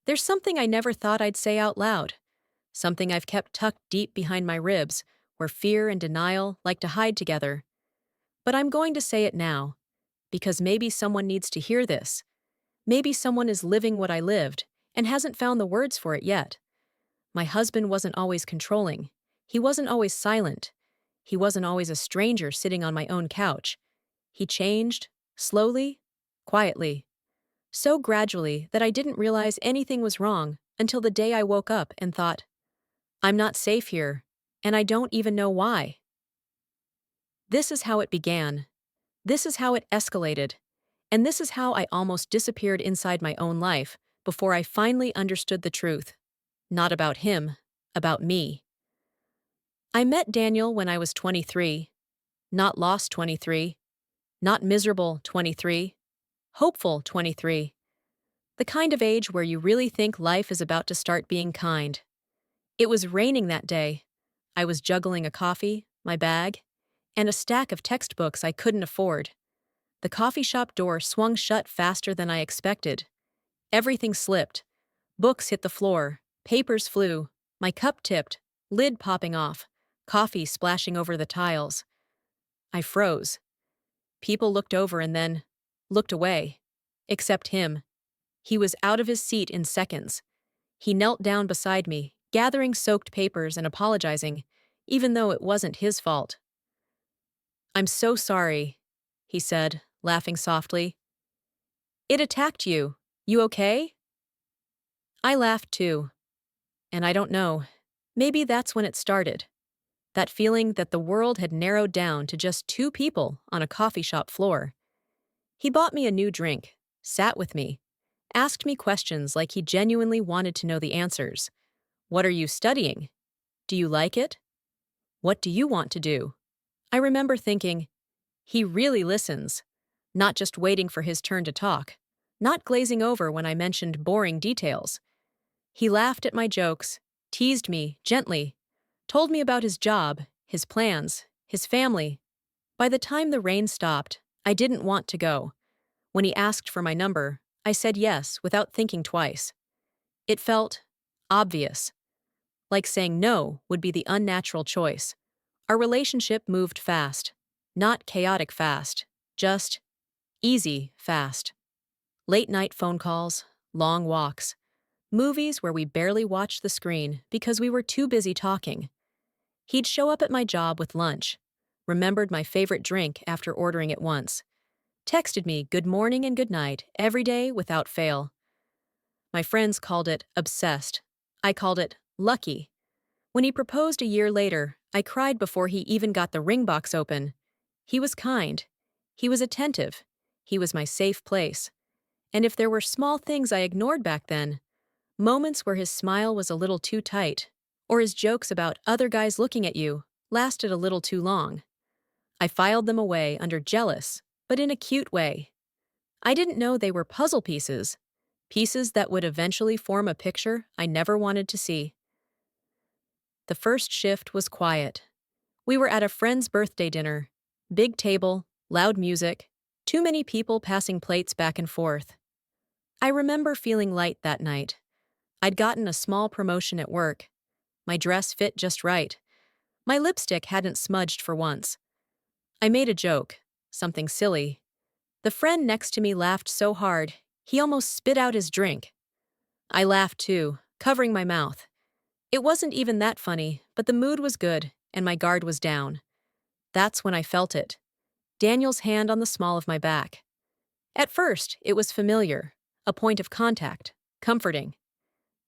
There's something I never thought I'd say out loud, something I've kept tucked deep behind my ribs, where fear and denial like to hide together. But I'm going to say it now, because maybe someone needs to hear this. Maybe someone is living what I lived and hasn't found the words for it yet. My husband wasn't always controlling. He wasn't always silent. He wasn't always a stranger sitting on my own couch. He changed, slowly, quietly, so gradually that I didn't realize anything was wrong until the day I woke up and thought, I'm not safe here, and I don't even know why. This is how it began. This is how it escalated. And this is how I almost disappeared inside my own life before I finally understood the truth. Not about him, about me. I met Daniel when I was 23. Not lost 23. Not miserable 23. Hopeful 23. The kind of age where you really think life is about to start being kind. It was raining that day. I was juggling a coffee, my bag, and a stack of textbooks I couldn't afford. The coffee shop door swung shut faster than I expected. Everything slipped. Books hit the floor, papers flew, my cup tipped, lid popping off, coffee splashing over the tiles. I froze. People looked over and then looked away. Except him. He was out of his seat in seconds. He knelt down beside me, gathering soaked papers and apologizing, even though it wasn't his fault. I'm so sorry, he said, laughing softly. It attacked you. You okay? I laughed too. And I don't know, maybe that's when it started. That feeling that the world had narrowed down to just two people on a coffee shop floor. He bought me a new drink, sat with me, asked me questions like he genuinely wanted to know the answers. What are you studying? Do you like it? What do you want to do? I remember thinking, he really listens, not just waiting for his turn to talk, not glazing over when I mentioned boring details. He laughed at my jokes, teased me gently, told me about his job, his plans, his family. By the time the rain stopped, I didn't want to go. When he asked for my number, I said yes without thinking twice. It felt obvious, like saying no would be the unnatural choice. Our relationship moved fast, not chaotic fast, just easy fast. Late night phone calls, long walks, movies where we barely watched the screen because we were too busy talking. He'd show up at my job with lunch, remembered my favorite drink after ordering it once, texted me good morning and good night every day without fail. My friends called it obsessed. I called it lucky. When he proposed a year later, I cried before he even got the ring box open. He was kind. He was attentive. He was my safe place. And if there were small things I ignored back then, moments where his smile was a little too tight, or his jokes about other guys looking at you lasted a little too long, I filed them away under jealous, but in a cute way. I didn't know they were puzzle pieces, pieces that would eventually form a picture I never wanted to see. The first shift was quiet. We were at a friend's birthday dinner. Big table, loud music, too many people passing plates back and forth. I remember feeling light that night. I'd gotten a small promotion at work. My dress fit just right. My lipstick hadn't smudged for once. I made a joke, something silly. The friend next to me laughed so hard, he almost spit out his drink. I laughed too, covering my mouth. It wasn't even that funny, but the mood was good, and my guard was down. That's when I felt it. Daniel's hand on the small of my back. At first, it was familiar, a point of contact, comforting.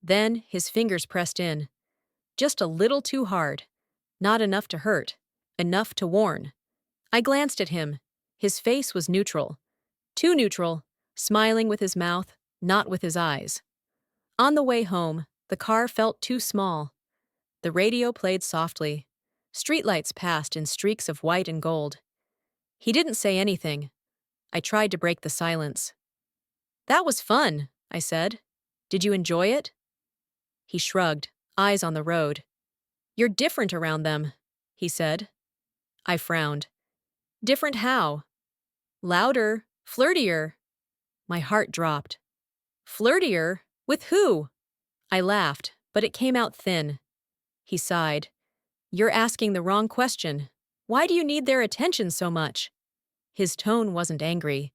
Then, his fingers pressed in. Just a little too hard. Not enough to hurt. Enough to warn. I glanced at him. His face was neutral. Too neutral, smiling with his mouth, not with his eyes. On the way home, the car felt too small. The radio played softly. Streetlights passed in streaks of white and gold. He didn't say anything. I tried to break the silence. That was fun, I said. Did you enjoy it? He shrugged, eyes on the road. You're different around them, he said. I frowned. Different how? Louder, flirtier. My heart dropped. Flirtier? With who? I laughed, but it came out thin. He sighed. You're asking the wrong question. Why do you need their attention so much? His tone wasn't angry.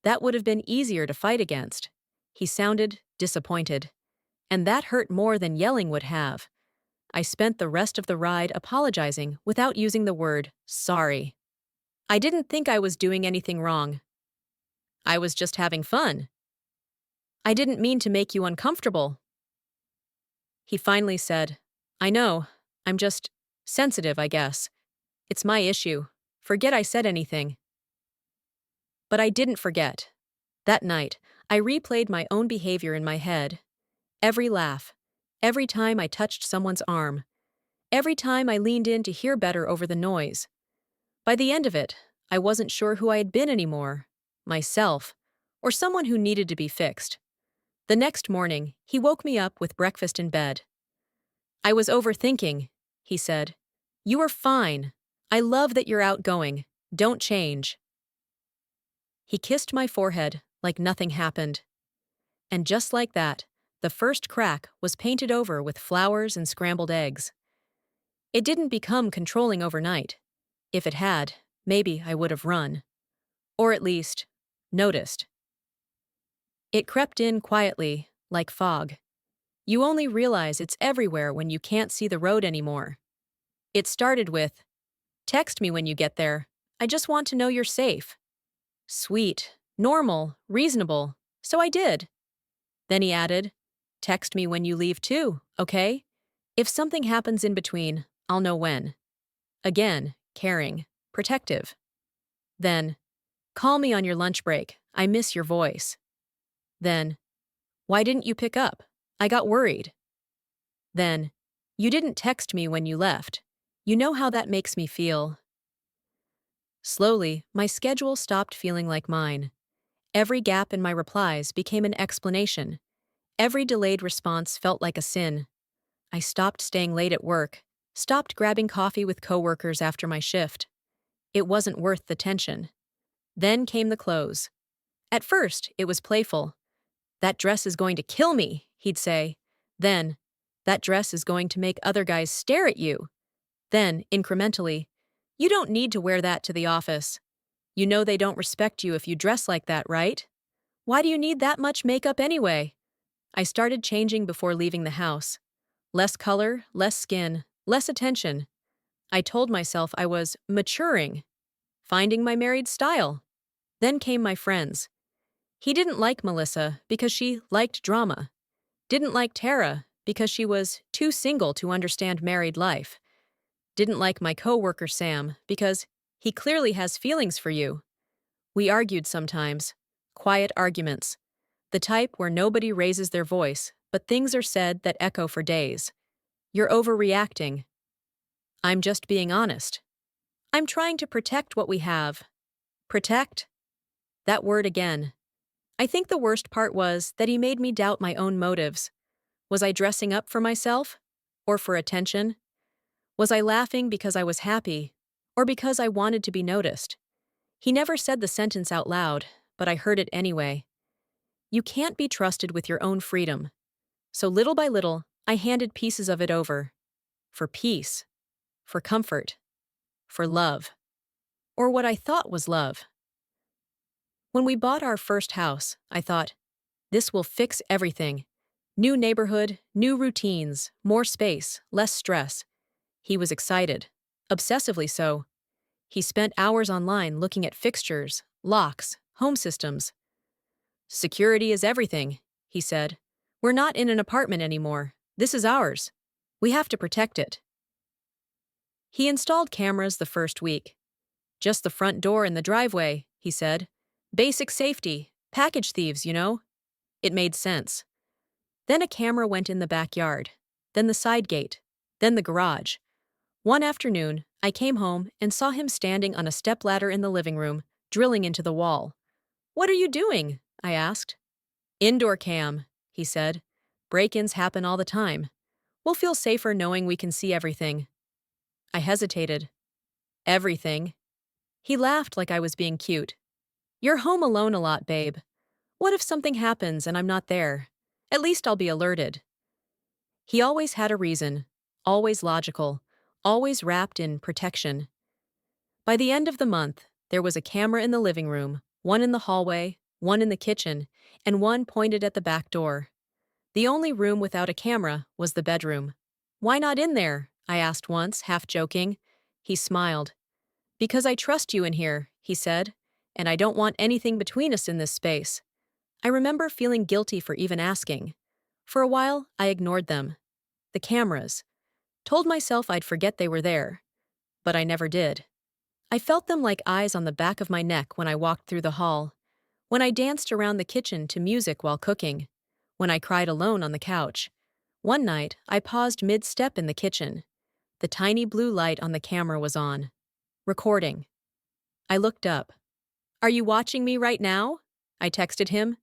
That would have been easier to fight against. He sounded disappointed. And that hurt more than yelling would have. I spent the rest of the ride apologizing without using the word sorry. I didn't think I was doing anything wrong. I was just having fun. I didn't mean to make you uncomfortable. He finally said, I know, I'm just sensitive, I guess. It's my issue. Forget I said anything. But I didn't forget. That night, I replayed my own behavior in my head. Every laugh, every time I touched someone's arm, every time I leaned in to hear better over the noise. By the end of it, I wasn't sure who I had been anymore, myself, or someone who needed to be fixed. The next morning, he woke me up with breakfast in bed. I was overthinking, he said. You are fine. I love that you're outgoing. Don't change. He kissed my forehead like nothing happened. And just like that, the first crack was painted over with flowers and scrambled eggs. It didn't become controlling overnight. If it had, maybe I would have run. Or at least, noticed. It crept in quietly, like fog. You only realize it's everywhere when you can't see the road anymore. It started with, text me when you get there. I just want to know you're safe. Sweet, normal, reasonable. So I did. Then he added, text me when you leave too, okay? If something happens in between, I'll know when. Again, caring, protective. Then, call me on your lunch break. I miss your voice. Then, why didn't you pick up? I got worried. Then, you didn't text me when you left. You know how that makes me feel. Slowly, my schedule stopped feeling like mine. Every gap in my replies became an explanation. Every delayed response felt like a sin. I stopped staying late at work, stopped grabbing coffee with coworkers after my shift. It wasn't worth the tension. Then came the close. At first, it was playful. That dress is going to kill me, he'd say. Then, that dress is going to make other guys stare at you. Then, incrementally, you don't need to wear that to the office. You know they don't respect you if you dress like that, right? Why do you need that much makeup anyway? I started changing before leaving the house. Less color, less skin, less attention. I told myself I was maturing, finding my married style. Then came my friends. He didn't like Melissa because she liked drama. Didn't like Tara because she was too single to understand married life. Didn't like my coworker Sam because he clearly has feelings for you. We argued sometimes. Quiet arguments. The type where nobody raises their voice, but things are said that echo for days. You're overreacting. I'm just being honest. I'm trying to protect what we have. Protect? That word again. I think the worst part was that he made me doubt my own motives. Was I dressing up for myself? Or for attention? Was I laughing because I was happy? Or because I wanted to be noticed? He never said the sentence out loud, but I heard it anyway. You can't be trusted with your own freedom. So little by little, I handed pieces of it over. For peace. For comfort. For love. Or what I thought was love. When we bought our first house, I thought, this will fix everything. New neighborhood, new routines, more space, less stress. He was excited. Obsessively so. He spent hours online looking at fixtures, locks, home systems. Security is everything, he said. We're not in an apartment anymore. This is ours. We have to protect it. He installed cameras the first week. Just the front door and the driveway, he said. Basic safety, package thieves, you know. It made sense. Then a camera went in the backyard, then the side gate, then the garage. One afternoon, I came home and saw him standing on a stepladder in the living room, drilling into the wall. What are you doing? I asked. Indoor cam, he said. Break-ins happen all the time. We'll feel safer knowing we can see everything. I hesitated. Everything? He laughed like I was being cute. You're home alone a lot, babe. What if something happens and I'm not there? At least I'll be alerted. He always had a reason, always logical, always wrapped in protection. By the end of the month, there was a camera in the living room, one in the hallway, one in the kitchen, and one pointed at the back door. The only room without a camera was the bedroom. "Why not in there?" I asked once, half joking. He smiled. "Because I trust you in here," he said, "and I don't want anything between us in this space." I remember feeling guilty for even asking. For a while, I ignored them. The cameras. Told myself I'd forget they were there. But I never did. I felt them like eyes on the back of my neck when I walked through the hall, when I danced around the kitchen to music while cooking, when I cried alone on the couch. One night, I paused mid-step in the kitchen. The tiny blue light on the camera was on. Recording. I looked up. "Are you watching me right now?" I texted him.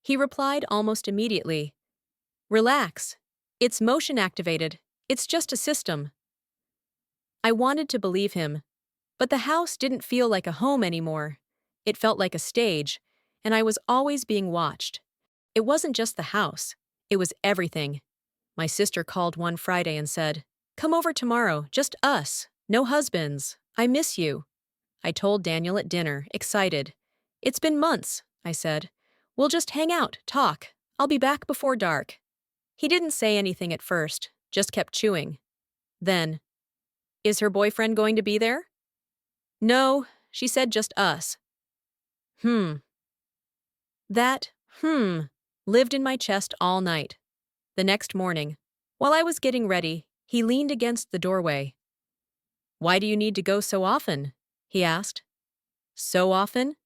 He replied almost immediately. "Relax. It's motion activated. It's just a system." I wanted to believe him, but the house didn't feel like a home anymore. It felt like a stage, and I was always being watched. It wasn't just the house, it was everything. My sister called one Friday and said, "Come over tomorrow, just us, no husbands. I miss you." I told Daniel at dinner, excited. "It's been months," I said. "We'll just hang out, talk. I'll be back before dark." He didn't say anything at first, just kept chewing. Then, "Is her boyfriend going to be there?" "No," she said, "just us." Hmm. That, lived in my chest all night. The next morning, while I was getting ready, he leaned against the doorway. "Why do you need to go so often?" he asked. "So often?"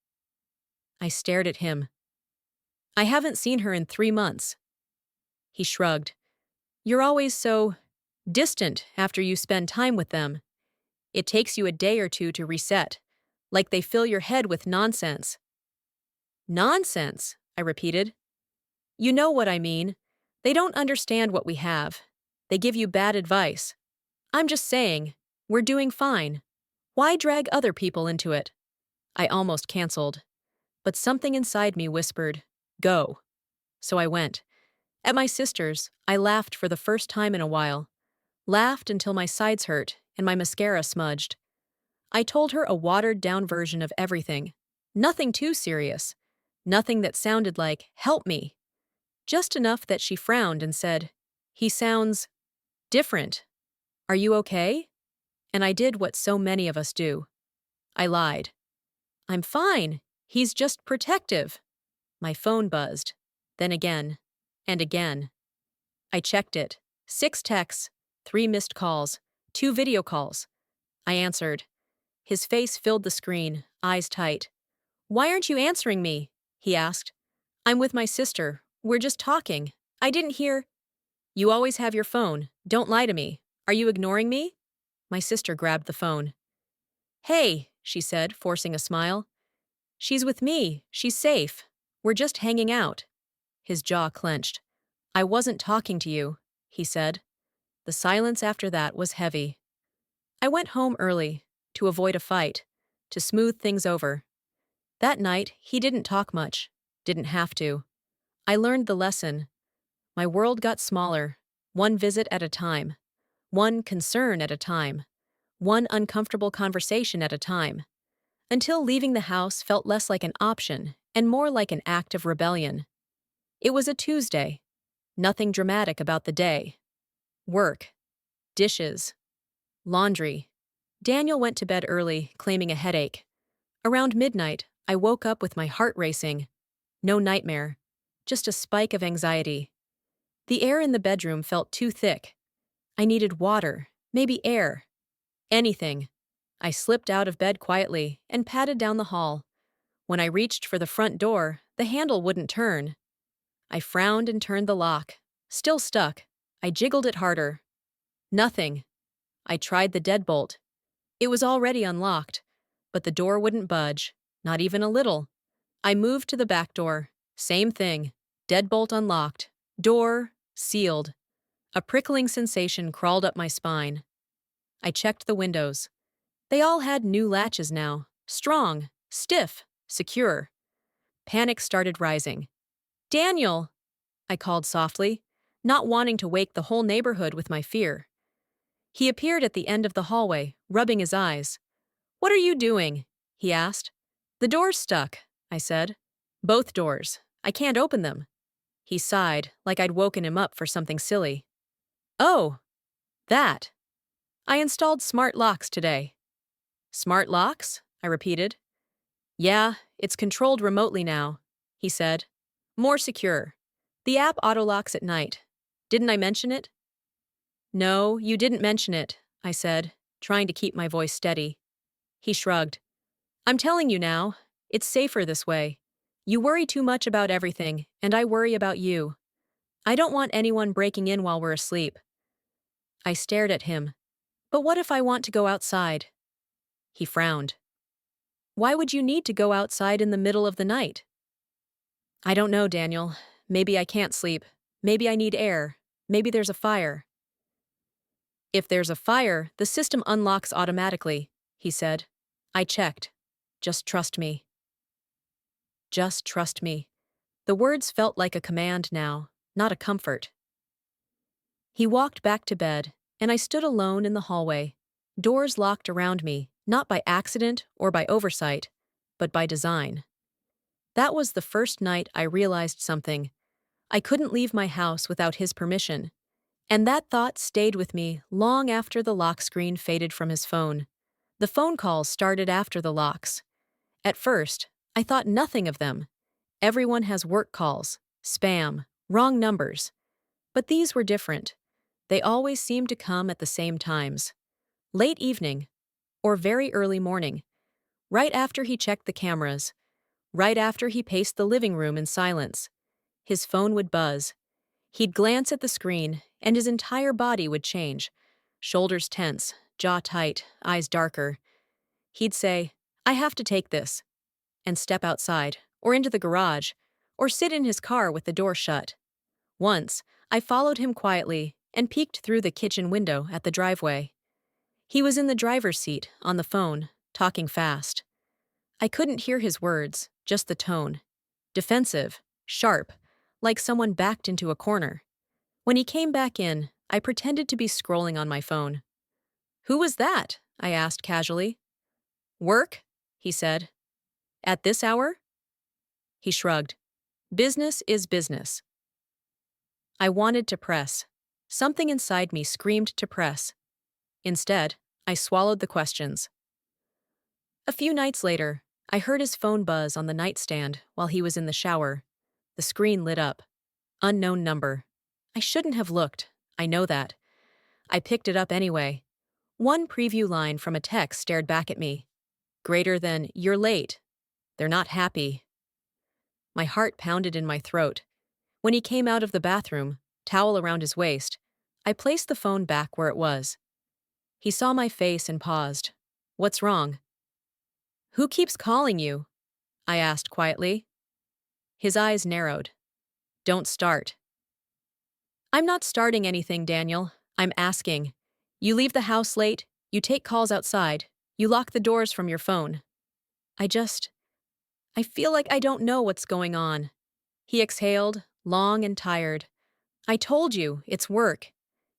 I stared at him. "I haven't seen her in 3 months." He shrugged. "You're always so distant after you spend time with them. It takes you a day or two to reset, like they fill your head with nonsense." "Nonsense," I repeated. "You know what I mean. They don't understand what we have. They give you bad advice. I'm just saying, we're doing fine. Why drag other people into it?" I almost canceled. But something inside me whispered, "Go." So I went. At my sister's, I laughed for the first time in a while. Laughed until my sides hurt and my mascara smudged. I told her a watered-down version of everything. Nothing too serious. Nothing that sounded like, "Help me." Just enough that she frowned and said, "He sounds different. Are you okay?" And I did what so many of us do. I lied. "I'm fine. He's just protective." My phone buzzed. Then again. And again. I checked it. 6 texts, 3 missed calls, 2 video calls. I answered. His face filled the screen, eyes tight. "Why aren't you answering me?" he asked. "I'm with my sister. We're just talking. I didn't hear." "You always have your phone. Don't lie to me. Are you ignoring me?" My sister grabbed the phone. "Hey," she said, forcing a smile. "She's with me. She's safe. We're just hanging out." His jaw clenched. "I wasn't talking to you," he said. The silence after that was heavy. I went home early, to avoid a fight, to smooth things over. That night, he didn't talk much. Didn't have to. I learned the lesson. My world got smaller, one visit at a time. One concern at a time. One uncomfortable conversation at a time. Until leaving the house felt less like an option and more like an act of rebellion. It was a Tuesday. Nothing dramatic about the day. Work. Dishes. Laundry. Daniel went to bed early, claiming a headache. Around midnight, I woke up with my heart racing. No nightmare. Just a spike of anxiety. The air in the bedroom felt too thick. I needed water, maybe air. Anything. I slipped out of bed quietly and padded down the hall. When I reached for the front door, the handle wouldn't turn. I frowned and turned the lock. Still stuck. I jiggled it harder. Nothing. I tried the deadbolt. It was already unlocked, but the door wouldn't budge, not even a little. I moved to the back door. Same thing. Deadbolt unlocked. Door sealed. A prickling sensation crawled up my spine. I checked the windows. They all had new latches now. Strong, stiff, secure. Panic started rising. "Daniel!" I called softly, not wanting to wake the whole neighborhood with my fear. He appeared at the end of the hallway, rubbing his eyes. "What are you doing?" he asked. "The door's stuck," I said. "Both doors. I can't open them." He sighed, like I'd woken him up for something silly. "Oh, that. I installed smart locks today." "Smart locks?" I repeated. "Yeah, it's controlled remotely now," he said. "More secure. The app auto-locks at night. Didn't I mention it?" "No, you didn't mention it," I said, trying to keep my voice steady. He shrugged. "I'm telling you now. It's safer this way. You worry too much about everything, and I worry about you. I don't want anyone breaking in while we're asleep." I stared at him. "But what if I want to go outside?" He frowned. "Why would you need to go outside in the middle of the night?" "I don't know, Daniel. Maybe I can't sleep. Maybe I need air. Maybe there's a fire." "If there's a fire, the system unlocks automatically," he said. I checked. "Just trust me." Just trust me. The words felt like a command now, not a comfort. He walked back to bed, and I stood alone in the hallway, doors locked around me, not by accident or by oversight, but by design. That was the first night I realized something. I couldn't leave my house without his permission, and that thought stayed with me long after the lock screen faded from his phone. The phone calls started after the locks. At first, I thought nothing of them. Everyone has work calls, spam, wrong numbers. But these were different. They always seemed to come at the same times. Late evening, or very early morning, right after he checked the cameras, right after he paced the living room in silence. His phone would buzz. He'd glance at the screen, and his entire body would change. Shoulders tense, jaw tight, eyes darker. He'd say, "I have to take this," and step outside, or into the garage, or sit in his car with the door shut. Once, I followed him quietly and peeked through the kitchen window at the driveway. He was in the driver's seat, on the phone, talking fast. I couldn't hear his words, just the tone. Defensive, sharp, like someone backed into a corner. When he came back in, I pretended to be scrolling on my phone. "Who was that?" I asked casually. "Work?" he said. "At this hour?" He shrugged. "Business is business." I wanted to press. Something inside me screamed to press. Instead, I swallowed the questions. A few nights later, I heard his phone buzz on the nightstand while he was in the shower. The screen lit up. Unknown number. I shouldn't have looked. I know that. I picked it up anyway. One preview line from a text stared back at me. Greater than, "You're late." "They're not happy." My heart pounded in my throat. When he came out of the bathroom, towel around his waist, I placed the phone back where it was. He saw my face and paused. "What's wrong?" "Who keeps calling you?" I asked quietly. His eyes narrowed. "Don't start." "I'm not starting anything, Daniel. I'm asking. You leave the house late, you take calls outside, you lock the doors from your phone. I feel like I don't know what's going on." He exhaled, long and tired. "I told you, it's work.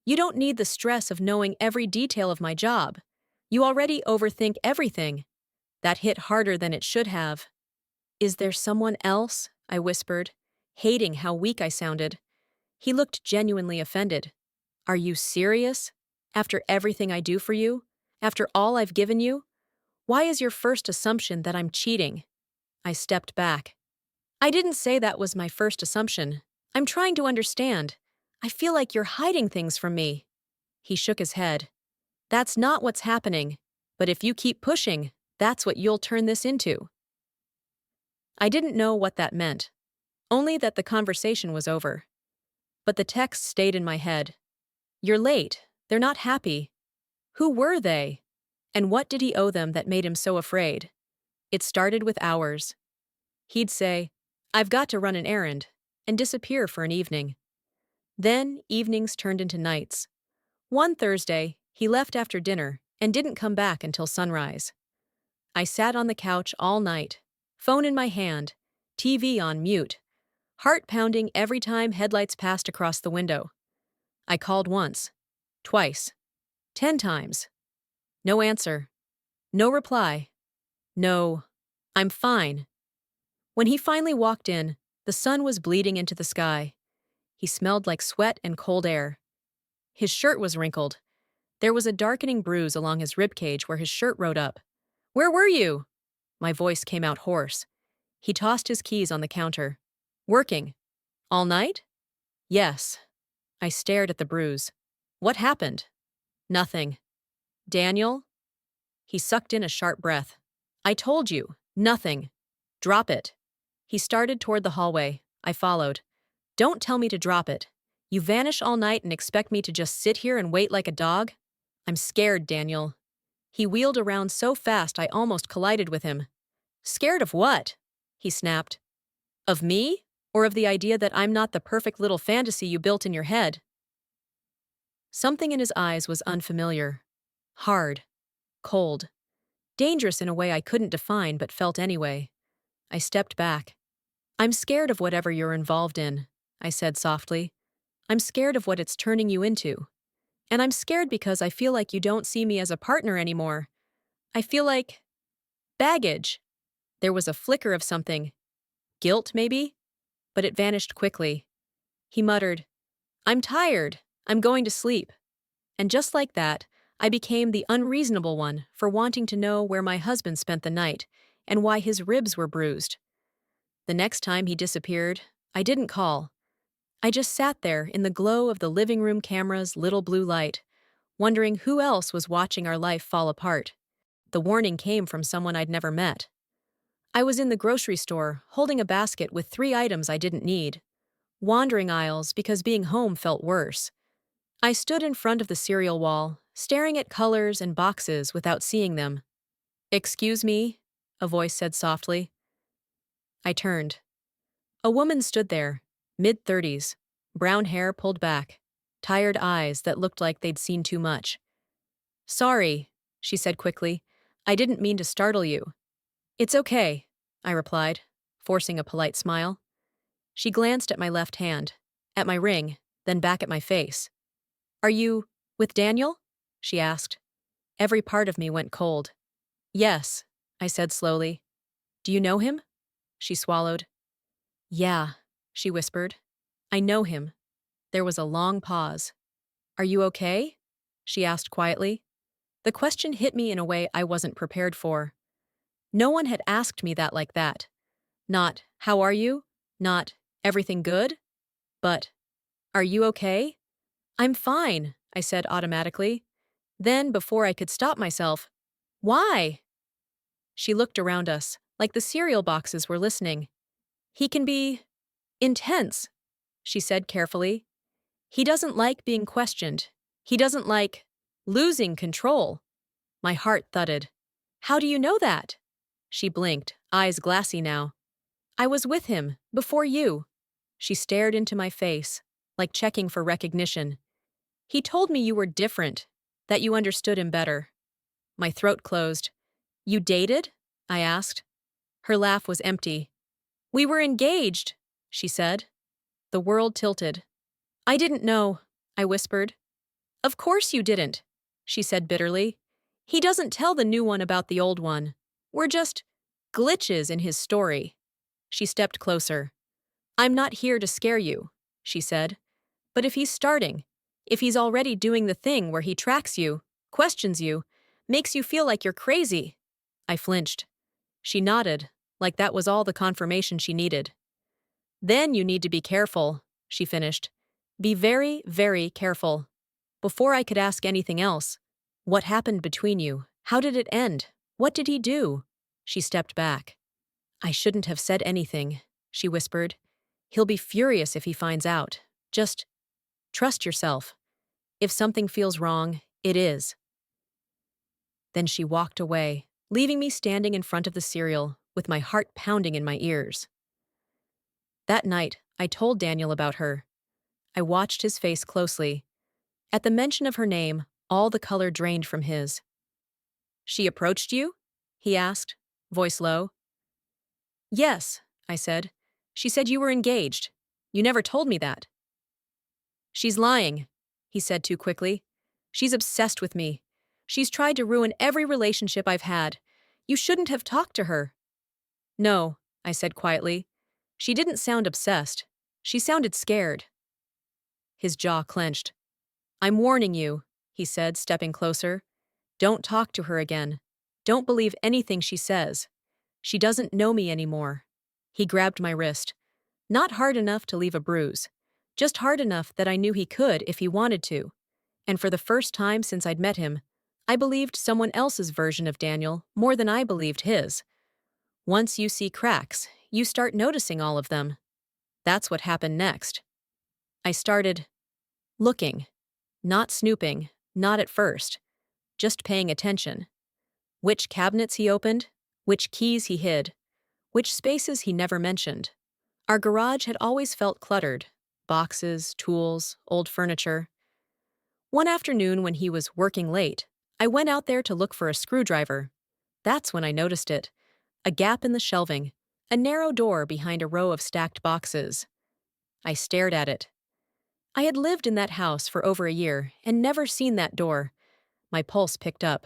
You don't need the stress of knowing every detail of my job. You already overthink everything." That hit harder than it should have. "Is there someone else?" I whispered, hating how weak I sounded. He looked genuinely offended. "Are you serious? After everything I do for you? After all I've given you? Why is your first assumption that I'm cheating?" I stepped back. "I didn't say that was my first assumption. I'm trying to understand. I feel like you're hiding things from me." He shook his head. "That's not what's happening. But if you keep pushing, that's what you'll turn this into." I didn't know what that meant, only that the conversation was over. But the text stayed in my head. "You're late. They're not happy." Who were they? And what did he owe them that made him so afraid? It started with hours. He'd say, "I've got to run an errand," and disappear for an evening. Then evenings turned into nights. One Thursday, he left after dinner and didn't come back until sunrise. I sat on the couch all night, phone in my hand, TV on mute, heart pounding every time headlights passed across the window. I called once, twice, 10 times. No answer. No reply. No, I'm fine. When he finally walked in, the sun was bleeding into the sky. He smelled like sweat and cold air. His shirt was wrinkled. There was a darkening bruise along his ribcage where his shirt rode up. "Where were you?" My voice came out hoarse. He tossed his keys on the counter. "Working. All night?" "Yes." I stared at the bruise. "What happened?" "Nothing." "Daniel?" He sucked in a sharp breath. "I told you. Nothing. Drop it." He started toward the hallway. I followed. "Don't tell me to drop it. You vanish all night and expect me to just sit here and wait like a dog? I'm scared, Daniel." He wheeled around so fast I almost collided with him. "Scared of what?" he snapped. "Of me? Or of the idea that I'm not the perfect little fantasy you built in your head?" Something in his eyes was unfamiliar. Hard. Cold. Dangerous in a way I couldn't define but felt anyway. I stepped back. "I'm scared of whatever you're involved in," I said softly. "I'm scared of what it's turning you into. And I'm scared because I feel like you don't see me as a partner anymore. I feel like baggage." There was a flicker of something. Guilt, maybe? But it vanished quickly. He muttered, "I'm tired. I'm going to sleep." And just like that, I became the unreasonable one for wanting to know where my husband spent the night and why his ribs were bruised. The next time he disappeared, I didn't call. I just sat there in the glow of the living room camera's little blue light, wondering who else was watching our life fall apart. The warning came from someone I'd never met. I was in the grocery store, holding a basket with 3 items I didn't need, wandering aisles because being home felt worse. I stood in front of the cereal wall, staring at colors and boxes without seeing them. "Excuse me?" a voice said softly. I turned. A woman stood there, mid-30s, brown hair pulled back, tired eyes that looked like they'd seen too much. "Sorry," she said quickly. "I didn't mean to startle you." "It's okay," I replied, forcing a polite smile. She glanced at my left hand, at my ring, then back at my face. "Are you with Daniel?" she asked. Every part of me went cold. "Yes," I said slowly. "Do you know him?" She swallowed. "Yeah," she whispered. "I know him." There was a long pause. "Are you okay?" she asked quietly. The question hit me in a way I wasn't prepared for. No one had asked me that like that. Not, "How are you?" Not, "Everything good?" But, "Are you okay?" "I'm fine," I said automatically. Then, before I could stop myself, "Why?" She looked around us, like the cereal boxes were listening. "He can be intense," she said carefully. "He doesn't like being questioned. He doesn't like losing control." My heart thudded. "How do you know that?" She blinked, eyes glassy now. "I was with him, before you." She stared into my face, like checking for recognition. "He told me you were different, that you understood him better." My throat closed. "You dated?" I asked. Her laugh was empty. "We were engaged," she said. The world tilted. "I didn't know," I whispered. "Of course you didn't," she said bitterly. "He doesn't tell the new one about the old one. We're just glitches in his story." She stepped closer. "I'm not here to scare you," she said. "But if he's starting, if he's already doing the thing where he tracks you, questions you, makes you feel like you're crazy." I flinched. She nodded, like that was all the confirmation she needed. "Then you need to be careful," she finished. "Be very, very careful." Before I could ask anything else, "What happened between you? How did it end? What did he do?" She stepped back. "I shouldn't have said anything," she whispered. "He'll be furious if he finds out. Just trust yourself. If something feels wrong, it is." Then she walked away, leaving me standing in front of the cereal, with my heart pounding in my ears. That night, I told Daniel about her. I watched his face closely. At the mention of her name, all the color drained from his. "She approached you?" he asked, voice low. "Yes," I said. She said you were engaged. You never told me that. She's lying, he said too quickly. She's obsessed with me. She's tried to ruin every relationship I've had. You shouldn't have talked to her. No, I said quietly. She didn't sound obsessed. She sounded scared. His jaw clenched. I'm warning you, he said, stepping closer. Don't talk to her again. Don't believe anything she says. She doesn't know me anymore. He grabbed my wrist. Not hard enough to leave a bruise. Just hard enough that I knew he could if he wanted to. And for the first time since I'd met him, I believed someone else's version of Daniel more than I believed his. Once you see cracks, you start noticing all of them. That's what happened next. I started looking. Not snooping, not at first. Just paying attention. Which cabinets he opened, which keys he hid, which spaces he never mentioned. Our garage had always felt cluttered. Boxes, tools, old furniture. One afternoon when he was working late, I went out there to look for a screwdriver. That's when I noticed it. A gap in the shelving, a narrow door behind a row of stacked boxes. I stared at it. I had lived in that house for over a year and never seen that door. My pulse picked up.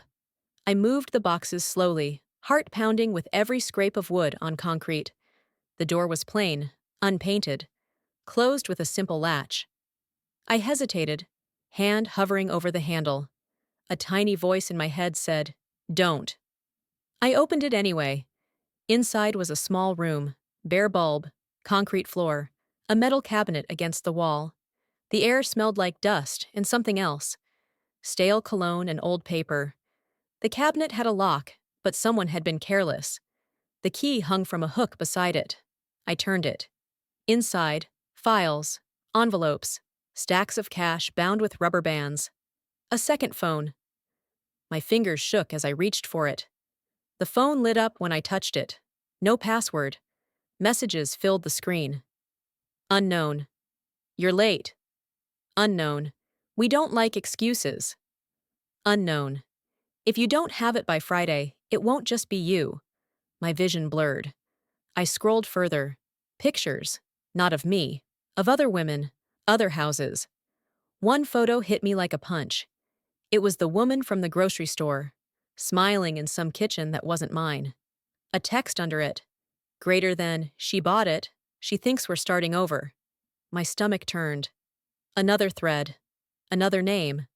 I moved the boxes slowly, heart pounding with every scrape of wood on concrete. The door was plain, unpainted, closed with a simple latch. I hesitated, hand hovering over the handle. A tiny voice in my head said, "Don't." I opened it anyway. Inside was a small room, bare bulb, concrete floor, a metal cabinet against the wall. The air smelled like dust and something else. Stale cologne and old paper. The cabinet had a lock, but someone had been careless. The key hung from a hook beside it. I turned it. Inside, files, envelopes, stacks of cash bound with rubber bands. A second phone. My fingers shook as I reached for it. The phone lit up when I touched it. No password. Messages filled the screen. Unknown. You're late. Unknown. We don't like excuses. Unknown. If you don't have it by Friday, it won't just be you. My vision blurred. I scrolled further. Pictures. Not of me. Of other women. Other houses. One photo hit me like a punch. It was the woman from the grocery store, smiling in some kitchen that wasn't mine. A text under it. Greater than, she bought it, she thinks we're starting over. My stomach turned. Another thread. Another name.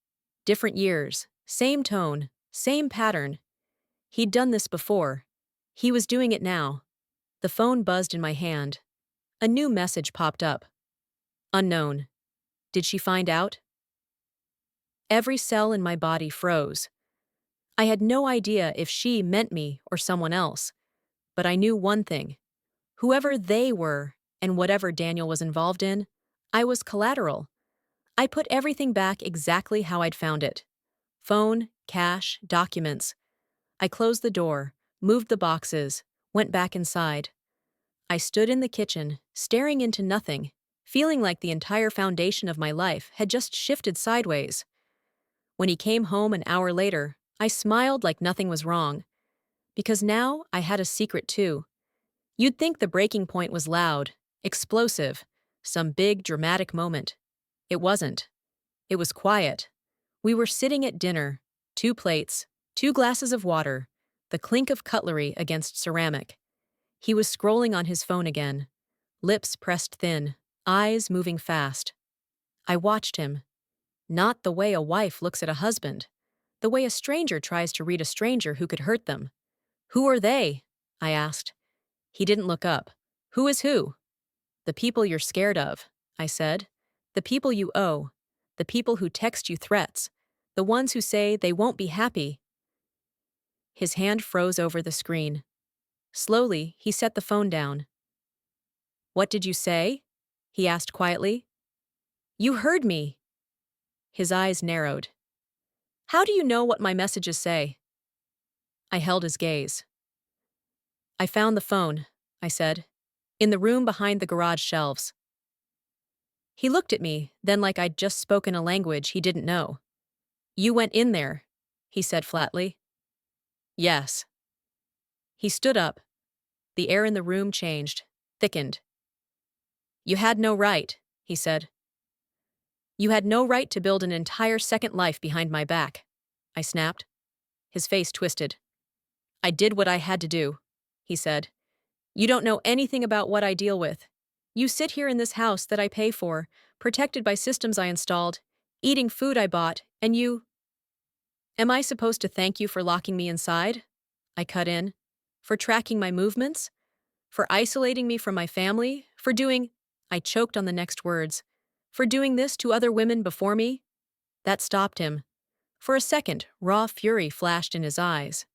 Different years. Same tone. Same pattern. He'd done this before. He was doing it now. The phone buzzed in my hand. A new message popped up. Unknown. Did she find out? Every cell in my body froze. I had no idea if she meant me or someone else. But I knew one thing. Whoever they were, and whatever Daniel was involved in, I was collateral. I put everything back exactly how I'd found it. Phone, cash, documents. I closed the door, moved the boxes, went back inside. I stood in the kitchen, staring into nothing, feeling like the entire foundation of my life had just shifted sideways. When he came home an hour later, I smiled like nothing was wrong. Because now I had a secret too. You'd think the breaking point was loud, explosive, some big dramatic moment. It wasn't. It was quiet. We were sitting at dinner, 2 plates, 2 glasses of water, the clink of cutlery against ceramic. He was scrolling on his phone again, lips pressed thin, eyes moving fast. I watched him. Not the way a wife looks at a husband, the way a stranger tries to read a stranger who could hurt them. Who are they? I asked. He didn't look up. Who is who? The people you're scared of, I said. The people you owe. The people who text you threats. The ones who say they won't be happy. His hand froze over the screen. Slowly, he set the phone down. What did you say? He asked quietly. You heard me. His eyes narrowed. How do you know what my messages say? I held his gaze. I found the phone, I said, in the room behind the garage shelves. He looked at me, then like I'd just spoken a language he didn't know. You went in there, he said flatly. Yes. He stood up. The air in the room changed, thickened. You had no right, he said. You had no right to build an entire second life behind my back, I snapped. His face twisted. I did what I had to do, he said. You don't know anything about what I deal with. You sit here in this house that I pay for, protected by systems I installed, eating food I bought, and you. Am I supposed to thank you for locking me inside? I cut in. For tracking my movements? For isolating me from my family? For doing. I choked on the next words. For doing this to other women before me? That stopped him. For a second, raw fury flashed in his eyes.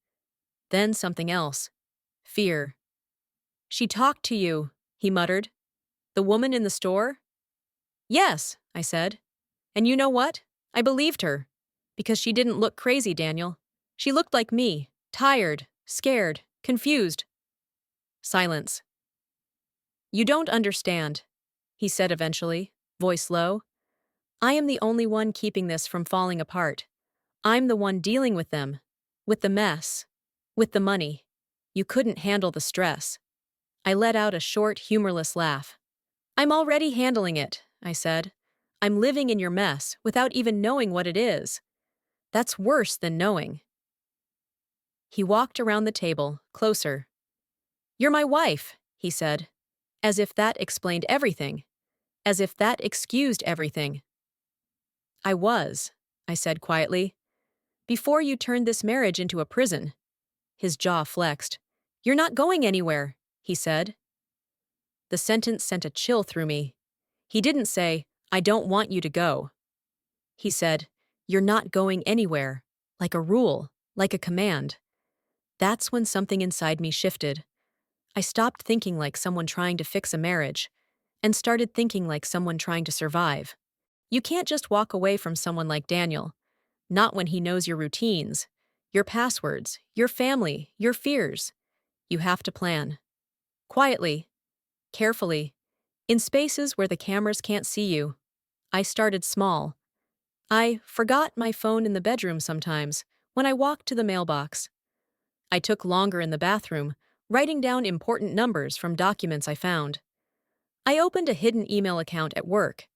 Then something else. Fear. She talked to you, he muttered. The woman in the store? Yes, I said. And you know what? I believed her. Because she didn't look crazy, Daniel. She looked like me, tired, scared, confused. Silence. You don't understand, he said eventually, voice low. I am the only one keeping this from falling apart. I'm the one dealing with them, with the mess, with the money. You couldn't handle the stress. I let out a short, humorless laugh. I'm already handling it, I said. I'm living in your mess without even knowing what it is. That's worse than knowing. He walked around the table, closer. You're my wife, he said, as if that explained everything, as if that excused everything. I was, I said quietly, before you turned this marriage into a prison. His jaw flexed. You're not going anywhere, he said. The sentence sent a chill through me. He didn't say, I don't want you to go. He said, you're not going anywhere, like a rule, like a command. That's when something inside me shifted. I stopped thinking like someone trying to fix a marriage, and started thinking like someone trying to survive. You can't just walk away from someone like Daniel, not when he knows your routines, your passwords, your family, your fears. You have to plan. Quietly, carefully, in spaces where the cameras can't see you. I started small. I forgot my phone in the bedroom sometimes, when I walked to the mailbox. I took longer in the bathroom, writing down important numbers from documents I found. I opened a hidden email account at work,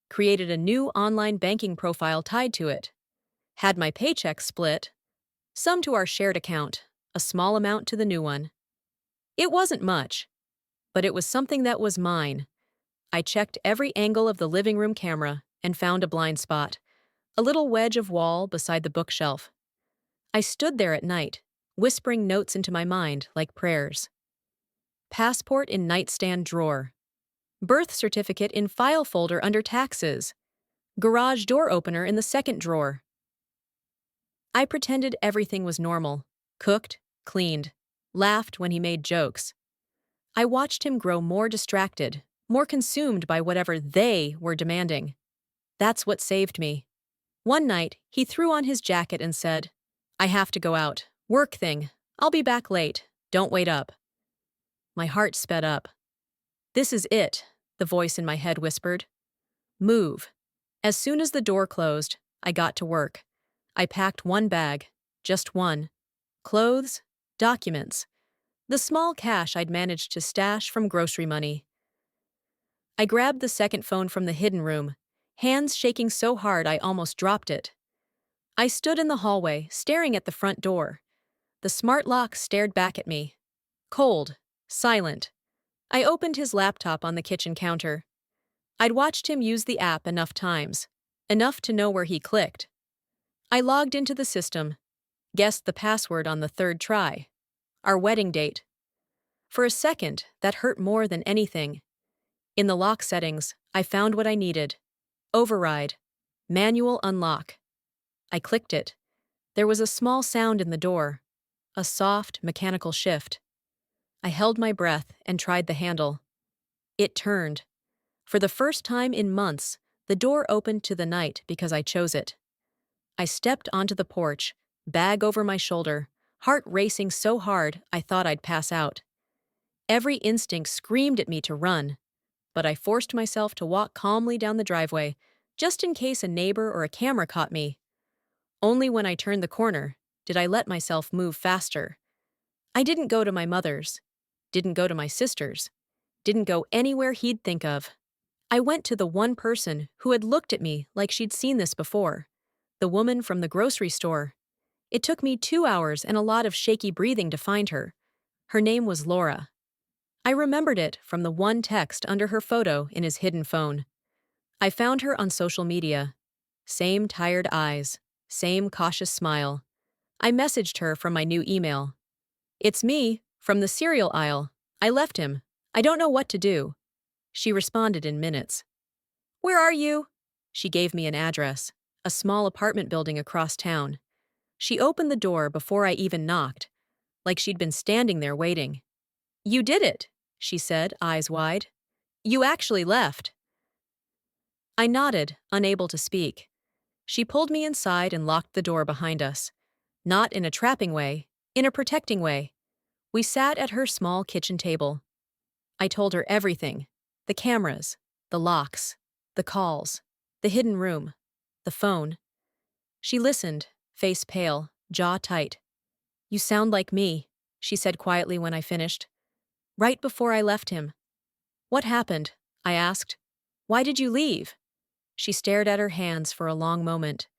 created a new online banking profile tied to it, had my paycheck split, some to our shared account, a small amount to the new one. It wasn't much, but it was something that was mine. I checked every angle of the living room camera and found a blind spot, a little wedge of wall beside the bookshelf. I stood there at night, whispering notes into my mind like prayers. Passport in nightstand drawer. Birth certificate in file folder under taxes. Garage door opener in the second drawer. I pretended everything was normal, cooked, cleaned, laughed when he made jokes. I watched him grow more distracted, more consumed by whatever they were demanding. That's what saved me. One night, he threw on his jacket and said, I have to go out. Work thing. I'll be back late. Don't wait up. My heart sped up. This is it, the voice in my head whispered. Move. As soon as the door closed, I got to work. I packed one bag, just one. Clothes, documents, the small cash I'd managed to stash from grocery money. I grabbed the second phone from the hidden room, hands shaking so hard I almost dropped it. I stood in the hallway, staring at the front door. The smart lock stared back at me. Cold, silent. I opened his laptop on the kitchen counter. I'd watched him use the app enough times, enough to know where he clicked. I logged into the system, guessed the password on the third try. Our wedding date. For a second, that hurt more than anything. In the lock settings, I found what I needed. Override. Manual unlock. I clicked it. There was a small sound in the door. A soft, mechanical shift. I held my breath and tried the handle. It turned. For the first time in months, the door opened to the night because I chose it. I stepped onto the porch, bag over my shoulder, heart racing so hard I thought I'd pass out. Every instinct screamed at me to run, but I forced myself to walk calmly down the driveway, just in case a neighbor or a camera caught me. Only when I turned the corner did I let myself move faster. I didn't go to my mother's, didn't go to my sister's, didn't go anywhere he'd think of. I went to the one person who had looked at me like she'd seen this before. The woman from the grocery store. It took me 2 hours and a lot of shaky breathing to find her. Her name was Laura. I remembered it from the one text under her photo in his hidden phone. I found her on social media. Same tired eyes, same cautious smile. I messaged her from my new email. "It's me, from the cereal aisle. I left him. I don't know what to do." She responded in minutes. "Where are you?" She gave me an address, a small apartment building across town. She opened the door before I even knocked, like she'd been standing there waiting. "You did it," she said, eyes wide. "You actually left." I nodded, unable to speak. She pulled me inside and locked the door behind us. Not in a trapping way, in a protecting way. We sat at her small kitchen table. I told her everything. The cameras, the locks, the calls, the hidden room, the phone. She listened, face pale, jaw tight. "You sound like me," she said quietly when I finished. "Right before I left him." "What happened?" I asked. "Why did you leave?" She stared at her hands for a long moment.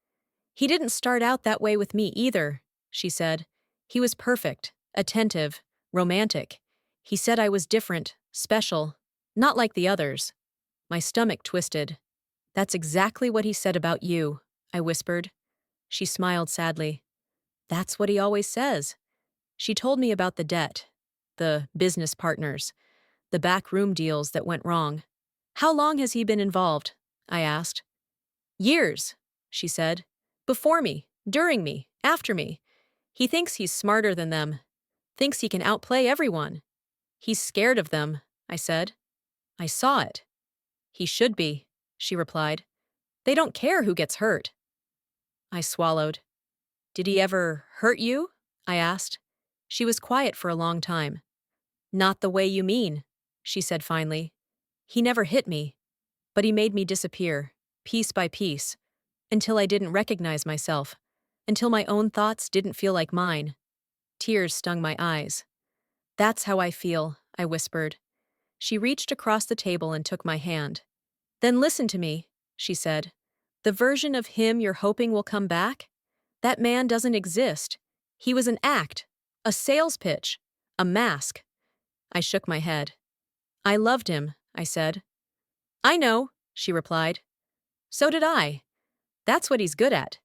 "He didn't start out that way with me either," she said. "He was perfect, attentive, romantic. He said I was different, special, not like the others." My stomach twisted. "That's exactly what he said about you," I whispered. She smiled sadly. "That's what he always says." She told me about the debt, the business partners, the backroom deals that went wrong. "How long has he been involved?" I asked. "Years," she said. "Before me, during me, after me. He thinks he's smarter than them. Thinks he can outplay everyone. He's scared of them," I said. "I saw it." "He should be," she replied. "They don't care who gets hurt." I swallowed. "Did he ever hurt you?" I asked. She was quiet for a long time. "Not the way you mean," she said finally. "He never hit me, but he made me disappear, piece by piece, until I didn't recognize myself, until my own thoughts didn't feel like mine." Tears stung my eyes. "That's how I feel," I whispered. She reached across the table and took my hand. "Then listen to me," she said. "The version of him you're hoping will come back? That man doesn't exist. He was an act, a sales pitch, a mask." I shook my head. "I loved him," I said. "I know," she replied. "So did I. That's what he's good at.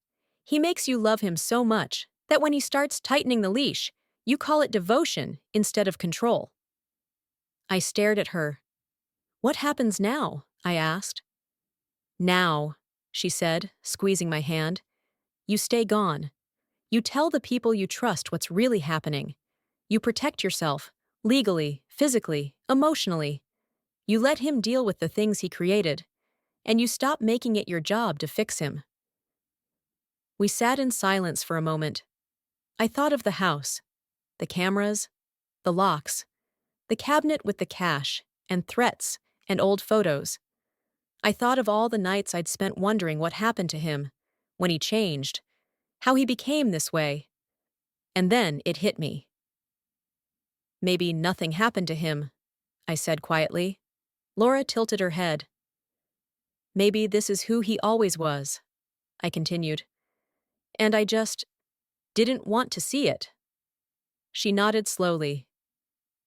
He makes you love him so much that when he starts tightening the leash, you call it devotion instead of control." I stared at her. "What happens now?" I asked. "Now," she said, squeezing my hand. "You stay gone. You tell the people you trust what's really happening. You protect yourself, legally, physically, emotionally. You let him deal with the things he created, and you stop making it your job to fix him." We sat in silence for a moment. I thought of the house, the cameras, the locks, the cabinet with the cash, and threats, and old photos. I thought of all the nights I'd spent wondering what happened to him, when he changed, how he became this way. And then it hit me. "Maybe nothing happened to him," I said quietly. Laura tilted her head. "Maybe this is who he always was," I continued. "And I just didn't want to see it." She nodded slowly.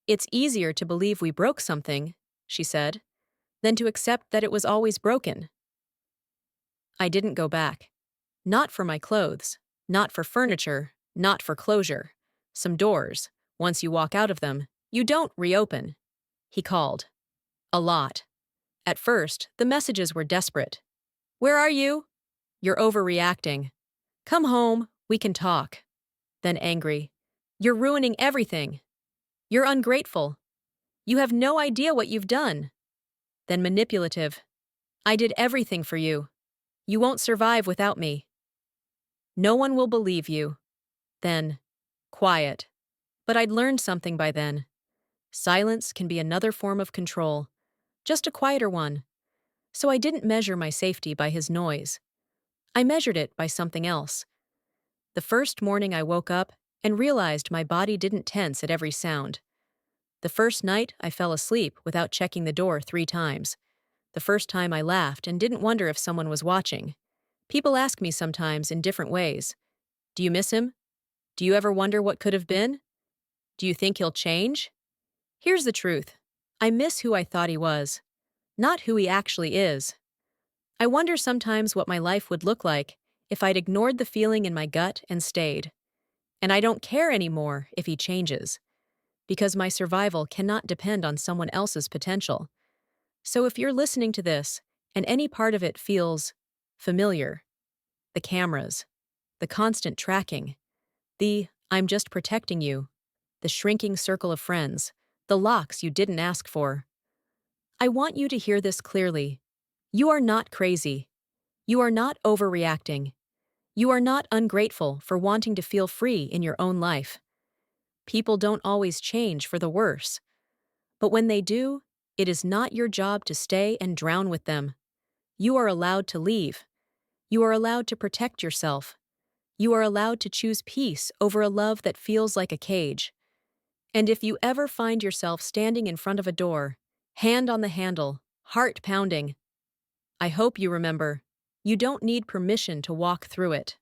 "It's easier to believe we broke something," she said, "than to accept that it was always broken." I didn't go back. Not for my clothes, not for furniture, not for closure. Some doors, once you walk out of them, you don't reopen. He called. A lot. At first, the messages were desperate. "Where are you?" "You're overreacting." "Come home, we can talk." Then angry. "You're ruining everything." "You're ungrateful." "You have no idea what you've done." Then manipulative. "I did everything for you. You won't survive without me." "No one will believe you." Then, quiet. But I'd learned something by then. Silence can be another form of control, just a quieter one. So I didn't measure my safety by his noise. I measured it by something else. The first morning I woke up and realized my body didn't tense at every sound. The first night I fell asleep without checking the door 3 times. The first time I laughed and didn't wonder if someone was watching. People ask me sometimes in different ways. Do you miss him? Do you ever wonder what could have been? Do you think he'll change? Here's the truth. I miss who I thought he was, not who he actually is. I wonder sometimes what my life would look like if I'd ignored the feeling in my gut and stayed. And I don't care anymore if he changes, because my survival cannot depend on someone else's potential. So if you're listening to this, and any part of it feels familiar, the cameras, the constant tracking, the "I'm just protecting you," the shrinking circle of friends, the locks you didn't ask for, I want you to hear this clearly. You are not crazy. You are not overreacting. You are not ungrateful for wanting to feel free in your own life. People don't always change for the worse. But when they do, it is not your job to stay and drown with them. You are allowed to leave. You are allowed to protect yourself. You are allowed to choose peace over a love that feels like a cage. And if you ever find yourself standing in front of a door, hand on the handle, heart pounding, I hope you remember, you don't need permission to walk through it.